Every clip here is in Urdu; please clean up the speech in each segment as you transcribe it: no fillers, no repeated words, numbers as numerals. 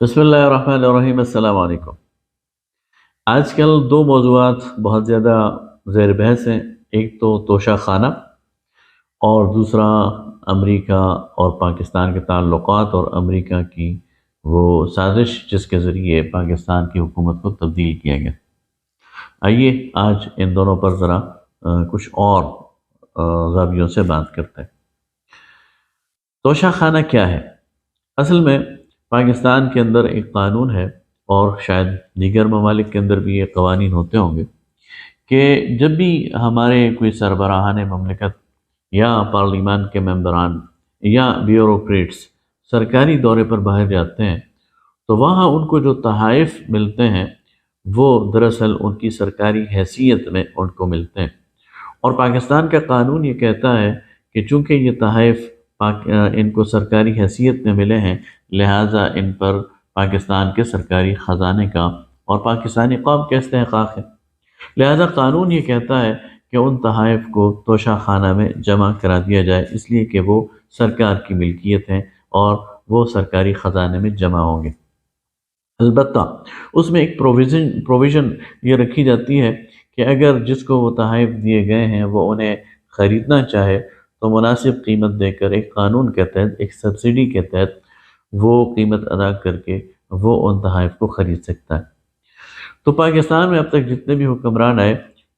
بسم اللہ الرحمن الرحیم، السلام علیکم۔ آج کل دو موضوعات بہت زیادہ زیر بحث ہیں، ایک تو توشہ خانہ اور دوسرا امریکہ اور پاکستان کے تعلقات اور امریکہ کی وہ سازش جس کے ذریعے پاکستان کی حکومت کو تبدیل کیا گیا۔ آئیے آج ان دونوں پر ذرا کچھ اور زاویوں سے بات کرتے ہیں۔ توشہ خانہ کیا ہے؟ اصل میں پاکستان کے اندر ایک قانون ہے، اور شاید دیگر ممالک کے اندر بھی یہ قوانین ہوتے ہوں گے، کہ جب بھی ہمارے کوئی سربراہان مملکت یا پارلیمان کے ممبران یا بیوروکریٹس سرکاری دورے پر باہر جاتے ہیں تو وہاں ان کو جو تحائف ملتے ہیں وہ دراصل ان کی سرکاری حیثیت میں ان کو ملتے ہیں، اور پاکستان کا قانون یہ کہتا ہے کہ چونکہ یہ تحائف ان کو سرکاری حیثیت میں ملے ہیں، لہٰذا ان پر پاکستان کے سرکاری خزانے کا اور پاکستانی قوم کا استحقاق ہے۔ لہذا قانون یہ کہتا ہے کہ ان تحائف کو توشہ خانہ میں جمع کرا دیا جائے، اس لیے کہ وہ سرکار کی ملکیت ہیں اور وہ سرکاری خزانے میں جمع ہوں گے۔ البتہ اس میں ایک پروویژن یہ رکھی جاتی ہے کہ اگر جس کو وہ تحائف دیے گئے ہیں وہ انہیں خریدنا چاہے تو مناسب قیمت دے کر ایک قانون کے تحت، ایک سبسڈی کے تحت وہ قیمت ادا کر کے وہ ان تحائف کو خرید سکتا ہے۔ تو پاکستان میں اب تک جتنے بھی حکمران آئے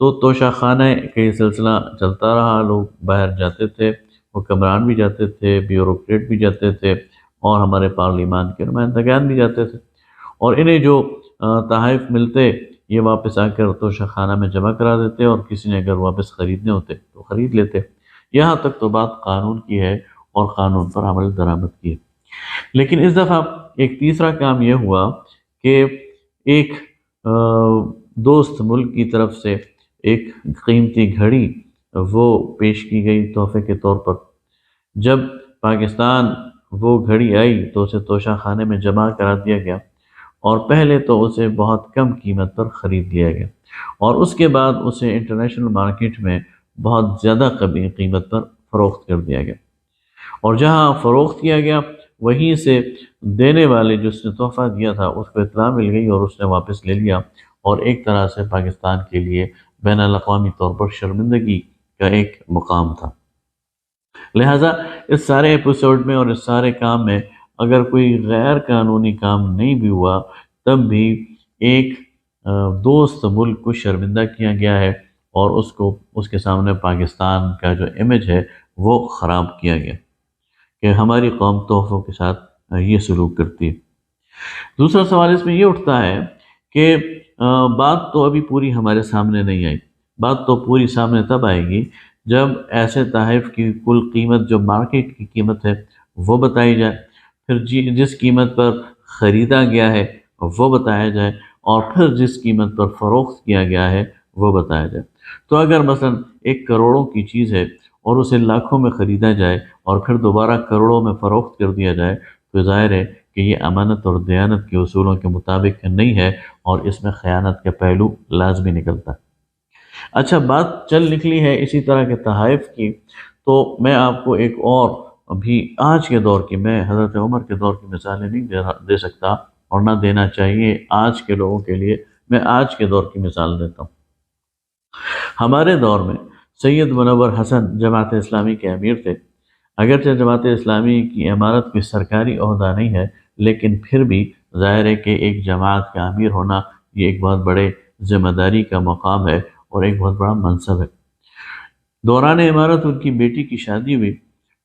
تو توشہ خانہ کا یہ سلسلہ چلتا رہا، لوگ باہر جاتے تھے، حکمران بھی جاتے تھے، بیوروکریٹ بھی جاتے تھے، اور ہمارے پارلیمان کے نمائندگان بھی جاتے تھے، اور انہیں جو تحائف ملتے یہ واپس آ کر توشہ خانہ میں جمع کرا دیتے، اور کسی نے اگر واپس خریدنے ہوتے تو خرید لیتے۔ یہاں تک تو بات قانون کی ہے اور قانون پر عمل درآمد کی ہے۔ لیکن اس دفعہ ایک تیسرا کام یہ ہوا کہ ایک دوست ملک کی طرف سے ایک قیمتی گھڑی وہ پیش کی گئی تحفے کے طور پر۔ جب پاکستان وہ گھڑی آئی تو اسے توشہ خانے میں جمع کرا دیا گیا، اور پہلے تو اسے بہت کم قیمت پر خرید لیا گیا، اور اس کے بعد اسے انٹرنیشنل مارکیٹ میں بہت زیادہ قیمت پر فروخت کر دیا گیا، اور جہاں فروخت کیا گیا وہیں سے دینے والے جس نے تحفہ دیا تھا اس کو اطلاع مل گئی اور اس نے واپس لے لیا، اور ایک طرح سے پاکستان کے لیے بین الاقوامی طور پر شرمندگی کا ایک مقام تھا۔ لہٰذا اس سارے ایپیسوڈ میں اور اس سارے کام میں اگر کوئی غیر قانونی کام نہیں بھی ہوا تب بھی ایک دوست ملک کو شرمندہ کیا گیا ہے، اور اس کے سامنے پاکستان کا جو امیج ہے وہ خراب کیا گیا کہ ہماری قوم تحفوں کے ساتھ یہ سلوک کرتی ہے۔ دوسرا سوال اس میں یہ اٹھتا ہے کہ بات تو ابھی پوری ہمارے سامنے نہیں آئی، بات تو پوری سامنے تب آئے گی جب ایسے تحائف کی کل قیمت جو مارکیٹ کی قیمت ہے وہ بتائی جائے، پھر جس قیمت پر خریدا گیا ہے وہ بتایا جائے، اور پھر جس قیمت پر فروخت کیا گیا ہے وہ بتایا جائے۔ تو اگر مثلا 1 کروڑوں کی چیز ہے اور اسے لاکھوں میں خریدا جائے اور پھر دوبارہ کروڑوں میں فروخت کر دیا جائے تو ظاہر ہے کہ یہ امانت اور دیانت کے اصولوں کے مطابق نہیں ہے، اور اس میں خیانت کا پہلو لازمی نکلتا ہے۔ اچھا، بات چل نکلی ہے اسی طرح کے تحائف کی، تو میں آپ کو ایک اور بھی آج کے دور کی، میں حضرت عمر کے دور کی مثالیں نہیں دے سکتا اور نہ دینا چاہیے آج کے لوگوں کے لیے، میں آج کے دور کی مثال دیتا ہوں۔ ہمارے دور میں سید منور حسن جماعت اسلامی کے امیر تھے۔ اگرچہ جماعت اسلامی کی امارت کوئی سرکاری عہدہ نہیں ہے، لیکن پھر بھی ظاہر ہے کہ ایک جماعت کا امیر ہونا یہ ایک بہت بڑے ذمہ داری کا مقام ہے اور ایک بہت بڑا منصب ہے۔ دوران امارت ان کی بیٹی کی شادی ہوئی،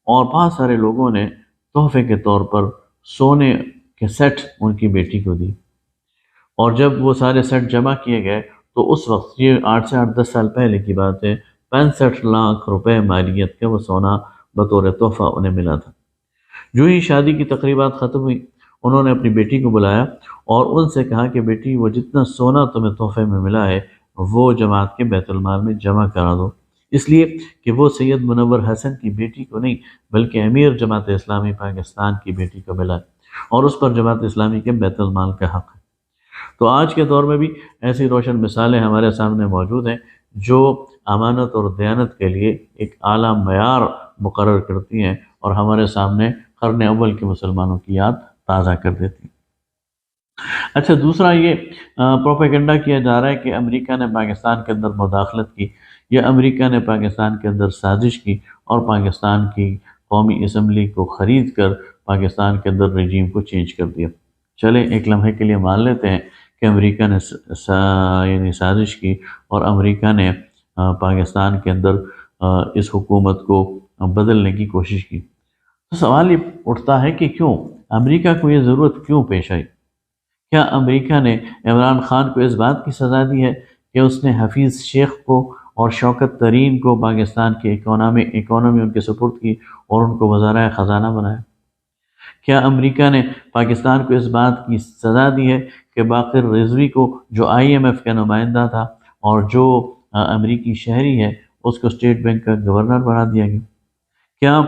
اور بہت سارے لوگوں نے تحفے کے طور پر سونے کے سیٹ ان کی بیٹی کو دی، اور جب وہ سارے سیٹ جمع کیے گئے تو اس وقت، یہ 8 سے 10 سال پہلے کی بات ہے، 65 لاکھ روپے مالیت کا وہ سونا بطور تحفہ انہیں ملا تھا۔ جو ہی شادی کی تقریبات ختم ہوئی، انہوں نے اپنی بیٹی کو بلایا اور ان سے کہا کہ بیٹی، وہ جتنا سونا تمہیں تحفے میں ملا ہے وہ جماعت کے بیت المال میں جمع کرا دو، اس لیے کہ وہ سید منور حسن کی بیٹی کو نہیں بلکہ امیر جماعت اسلامی پاکستان کی بیٹی کو ملا ہے، اور اس پر جماعت اسلامی کے بیت المال کا حق ہے۔ تو آج کے دور میں بھی ایسی روشن مثالیں ہمارے سامنے موجود ہیں جو امانت اور دیانت کے لیے ایک اعلیٰ معیار مقرر کرتی ہیں اور ہمارے سامنے قرن اول کے مسلمانوں کی یاد تازہ کر دیتی ہیں۔ اچھا، دوسرا یہ پروپیگنڈا کیا جا رہا ہے کہ امریکہ نے پاکستان کے اندر مداخلت کی، یا امریکہ نے پاکستان کے اندر سازش کی اور پاکستان کی قومی اسمبلی کو خرید کر پاکستان کے اندر رجیم کو چینج کر دیا۔ چلیں ایک لمحے کے لیے مان لیتے ہیں کہ امریکہ نے یعنی سازش کی اور امریکہ نے پاکستان کے اندر اس حکومت کو بدلنے کی کوشش کی۔ تو سوال یہ اٹھتا ہے کہ کیوں امریکہ کو یہ ضرورت کیوں پیش آئی؟ کیا امریکہ نے عمران خان کو اس بات کی سزا دی ہے کہ اس نے حفیظ شیخ کو اور شوکت ترین کو پاکستان کی اکانومی ان کے سپرد کی اور ان کو وزراء خزانہ بنایا؟ کیا امریکہ نے پاکستان کو اس بات کی سزا دی ہے کہ باقر رضوی کو، جو IMF کا نمائندہ تھا اور جو امریکی شہری ہے، اس کو اسٹیٹ بینک کا گورنر بنا دیا گیا؟ کیا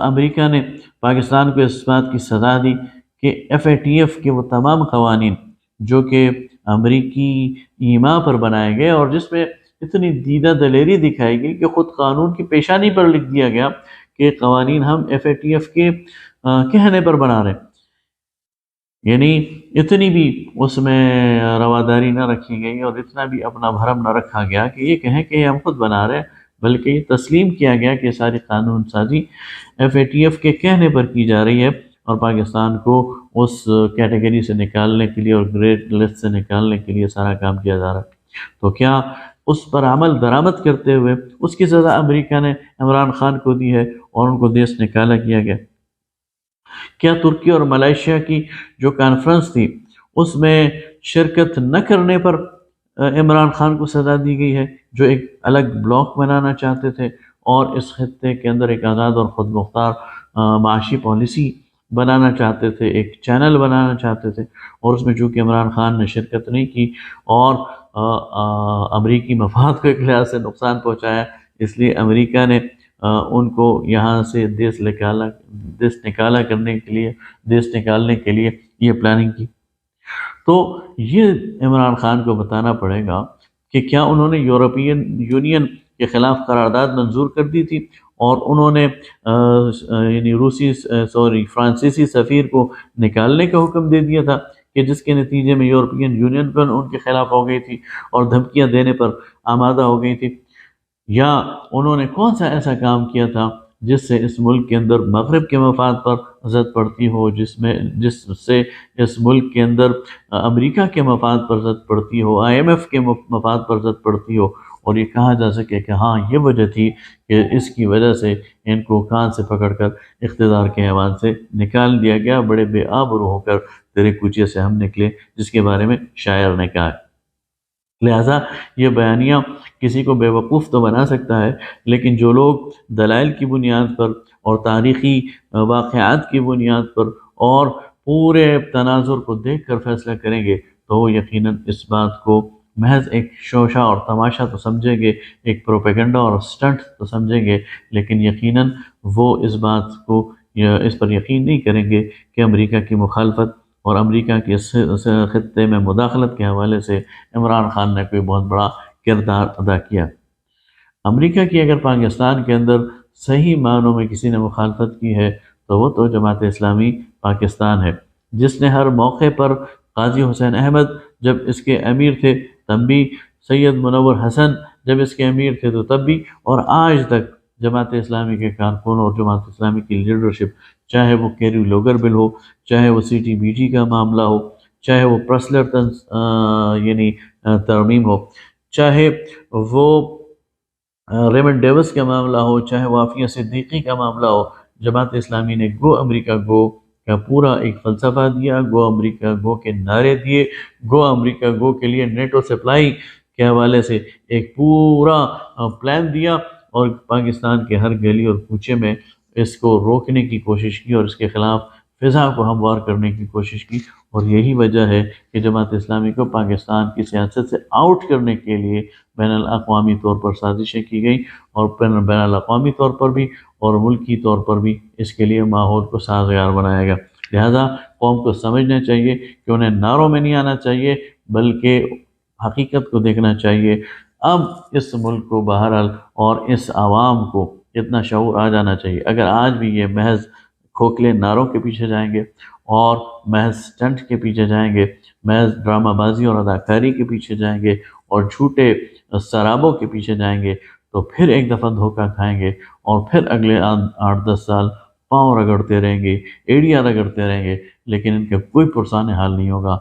امریکہ نے پاکستان کو اس بات کی سزا دی کہ FATF کے وہ تمام قوانین جو کہ امریکی ایما پر بنائے گئے اور جس میں اتنی دیدہ دلیری دکھائی گئی کہ خود قانون کی پیشانی پر لکھ دیا گیا کہ قوانین ہم FATF کے کہنے پر بنا رہے ہیں، یعنی اتنی بھی اس میں رواداری نہ رکھی گئی اور اتنا بھی اپنا بھرم نہ رکھا گیا کہ یہ کہیں کہ ہم خود بنا رہے ہیں، بلکہ یہ تسلیم کیا گیا کہ ساری قانون سازی FATF کے کہنے پر کی جا رہی ہے اور پاکستان کو اس کیٹیگری سے نکالنے کے لیے اور گریٹ لسٹ سے نکالنے کے لیے سارا کام کیا جا رہا ہے۔ تو کیا اس پر عمل درآمد کرتے ہوئے اس کی سزا امریکہ نے عمران خان کو دی ہے اور ان کو دیش نکالا کیا گیا؟ کیا ترکی اور ملائیشیا کی جو کانفرنس تھی اس میں شرکت نہ کرنے پر عمران خان کو سزا دی گئی ہے، جو ایک الگ بلاک بنانا چاہتے تھے اور اس خطے کے اندر ایک آزاد اور خود مختار معاشی پالیسی بنانا چاہتے تھے، ایک چینل بنانا چاہتے تھے، اور اس میں چونکہ عمران خان نے شرکت نہیں کی اور امریکی مفاد کو ایک لحاظ سے نقصان پہنچایا، اس لیے امریکہ نے ان کو یہاں سے دیش نکالنے کے لیے یہ پلاننگ کی۔ تو یہ عمران خان کو بتانا پڑے گا کہ کیا انہوں نے یورپین یونین کے خلاف قرارداد منظور کر دی تھی اور انہوں نے یعنی فرانسیسی سفیر کو نکالنے کا حکم دے دیا تھا کہ جس کے نتیجے میں یورپین یونین پر ان کے خلاف ہو گئی تھی اور دھمکیاں دینے پر آمادہ ہو گئی تھی؟ یا انہوں نے کون سا ایسا کام کیا تھا جس سے اس ملک کے اندر مغرب کے مفاد پر زد پڑتی ہو، جس سے اس ملک کے اندر امریکہ کے مفاد پر زد پڑتی ہو، IMF کے مفاد پر زد پڑتی ہو، اور یہ کہا جا سکے کہ ہاں یہ وجہ تھی کہ اس کی وجہ سے ان کو کان سے پکڑ کر اقتدار کے ایوان سے نکال دیا گیا، بڑے بے آبرو ہو کر تیرے کوچے سے ہم نکلے، جس کے بارے میں شاعر نے کہا ہے۔ لہٰذا یہ بیانیہ کسی کو بے وقوف تو بنا سکتا ہے، لیکن جو لوگ دلائل کی بنیاد پر اور تاریخی واقعات کی بنیاد پر اور پورے تناظر کو دیکھ کر فیصلہ کریں گے تو وہ یقیناً اس بات کو محض ایک شوشہ اور تماشا تو سمجھیں گے، ایک پروپیگنڈا اور سٹنٹ تو سمجھیں گے، لیکن یقیناً وہ اس پر یقین نہیں کریں گے کہ امریکہ کی مخالفت اور امریکہ کے اس خطے میں مداخلت کے حوالے سے عمران خان نے کوئی بہت بڑا کردار ادا کیا۔ امریکہ کی اگر پاکستان کے اندر صحیح معنوں میں کسی نے مخالفت کی ہے تو وہ تو جماعت اسلامی پاکستان ہے، جس نے ہر موقع پر قاضی حسین احمد جب اس کے امیر تھے تب بھی، سید منور حسن جب اس کے امیر تھے تو تب بھی، اور آج تک جماعت اسلامی کے کارکنوں اور جماعت اسلامی کی لیڈرشپ، چاہے وہ کیری لوگر بل ہو، چاہے وہ CTBT کا معاملہ ہو، چاہے وہ پرسلر یعنی ترمیم ہو، چاہے وہ ریمنڈ ڈیوس کا معاملہ ہو، چاہے وہ عافیہ صدیقی کا معاملہ ہو، جماعت اسلامی نے گو امریکہ گو کا پورا ایک فلسفہ دیا، گو امریکہ گو کے نعرے دیے، گو امریکہ گو کے لیے نیٹو سپلائی کے حوالے سے ایک پورا پلان دیا اور پاکستان کے ہر گلی اور کوچے میں اس کو روکنے کی کوشش کی اور اس کے خلاف فضا کو ہموار کرنے کی کوشش کی، اور یہی وجہ ہے کہ جماعت اسلامی کو پاکستان کی سیاست سے آؤٹ کرنے کے لیے بین الاقوامی طور پر سازشیں کی گئی، اور بین الاقوامی طور پر بھی اور ملکی طور پر بھی اس کے لیے ماحول کو سازگار بنایا گیا۔ لہذا قوم کو سمجھنا چاہیے کہ انہیں نعروں میں نہیں آنا چاہیے بلکہ حقیقت کو دیکھنا چاہیے۔ اب اس ملک کو بہرحال اور اس عوام کو اتنا شعور آ جانا چاہیے، اگر آج بھی یہ محض کھوکھلے نعروں کے پیچھے جائیں گے اور محض سٹنٹ کے پیچھے جائیں گے، محض ڈرامہ بازی اور اداکاری کے پیچھے جائیں گے اور جھوٹے سرابوں کے پیچھے جائیں گے، تو پھر ایک دفعہ دھوکہ کھائیں گے اور پھر اگلے 8-10 سال پاؤں رگڑتے رہیں گے، ایڑیاں رگڑتے رہیں گے، لیکن ان کے کوئی پرسان حال نہیں ہوگا۔